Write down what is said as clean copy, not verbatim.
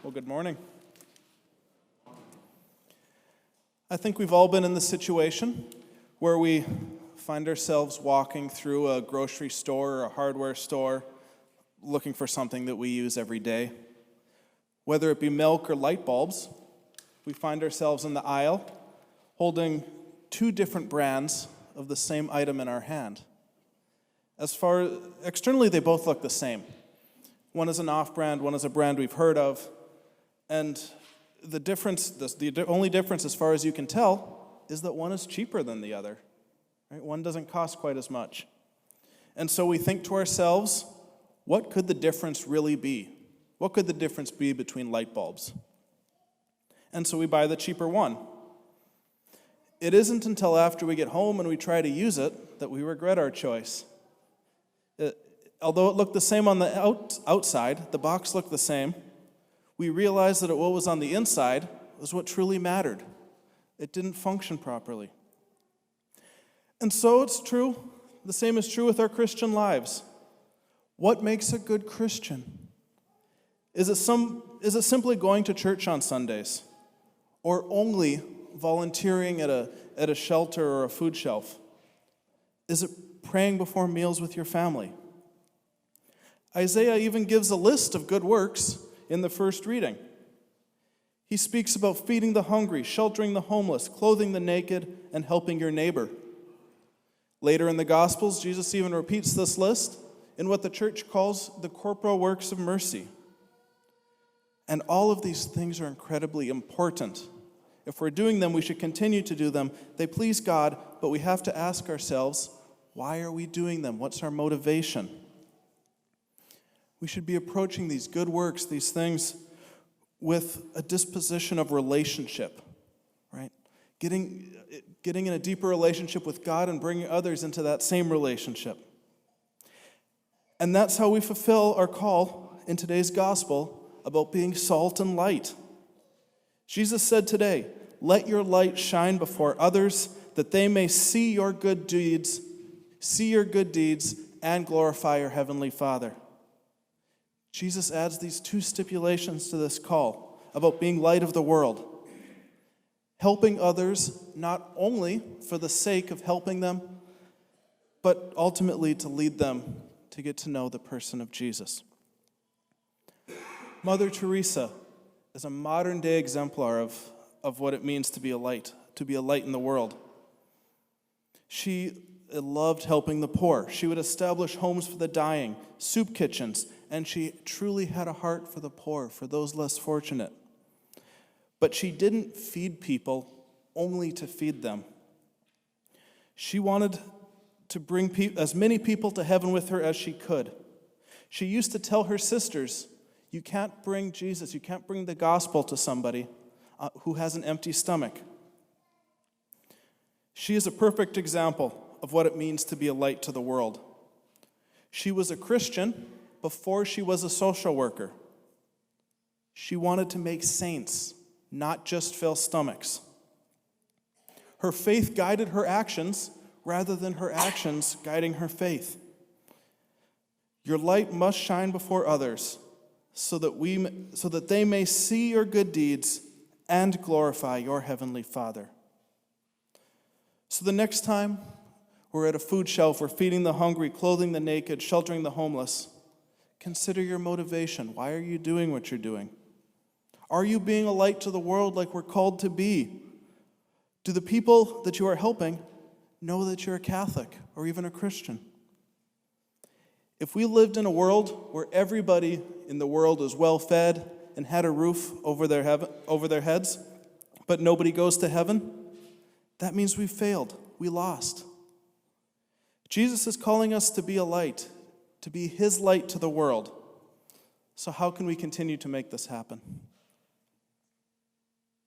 Well, good morning. I think we've all been in the situation where we find ourselves walking through a grocery store or a hardware store looking for something that we use every day. Whether it be milk or light bulbs, we find ourselves in the aisle holding two different brands of the same item in our hand. Externally, they both look the same. One is an off-brand, one is a brand we've heard of. And the only difference as far as you can tell is that one is cheaper than the other. Right? One doesn't cost quite as much. And so we think to ourselves, what could the difference really be? What could the difference be between light bulbs? And so we buy the cheaper one. It isn't until after we get home and we try to use it that we regret our choice. Although it looked the same on the outside, the box looked the same, we realized that what was on the inside was what truly mattered. It didn't function properly. And so it's true, the same is true with our Christian lives. What makes a good Christian? Is it simply going to church on Sundays? Or only volunteering at a shelter or a food shelf? Is it praying before meals with your family? Isaiah even gives a list of good works in the first reading. He speaks about feeding the hungry, sheltering the homeless, clothing the naked, and helping your neighbor. Later in the Gospels, Jesus even repeats this list in what the church calls the corporal works of mercy. And all of these things are incredibly important. If we're doing them, we should continue to do them. They please God, but we have to ask ourselves, why are we doing them? What's our motivation? We should be approaching these good works, these things, with a disposition of relationship, right? Getting in a deeper relationship with God and bringing others into that same relationship. And that's how we fulfill our call in today's gospel about being salt and light. Jesus said today, "Let your light shine before others, that they may see your good deeds, and glorify your heavenly Father." Jesus adds these two stipulations to this call about being light of the world. Helping others not only for the sake of helping them, but ultimately to lead them to get to know the person of Jesus. Mother Theresa is a modern-day exemplar of what it means to be a light in the world. She loved helping the poor. She would establish homes for the dying, soup kitchens, and she truly had a heart for the poor, for those less fortunate. But she didn't feed people only to feed them. She wanted to bring as many people to heaven with her as she could. She used to tell her sisters, you can't bring Jesus, you can't bring the gospel to somebody who has an empty stomach. She is a perfect example of what it means to be a light to the world. She was a Christian before she was a social worker. She wanted to make saints, not just fill stomachs. Her faith guided her actions rather than her actions guiding her faith. Your light must shine before others so that they may see your good deeds and glorify your heavenly Father. So the next time we're at a food shelf, we're feeding the hungry, clothing the naked, sheltering the homeless, consider your motivation. Why are you doing what you're doing? Are you being a light to the world like we're called to be? Do the people that you are helping know that you're a Catholic or even a Christian? If we lived in a world where everybody in the world is well-fed and had a roof over their heads, but nobody goes to heaven, that means we failed. We lost. Jesus is calling us to be a light, to be his light to the world. So how can we continue to make this happen?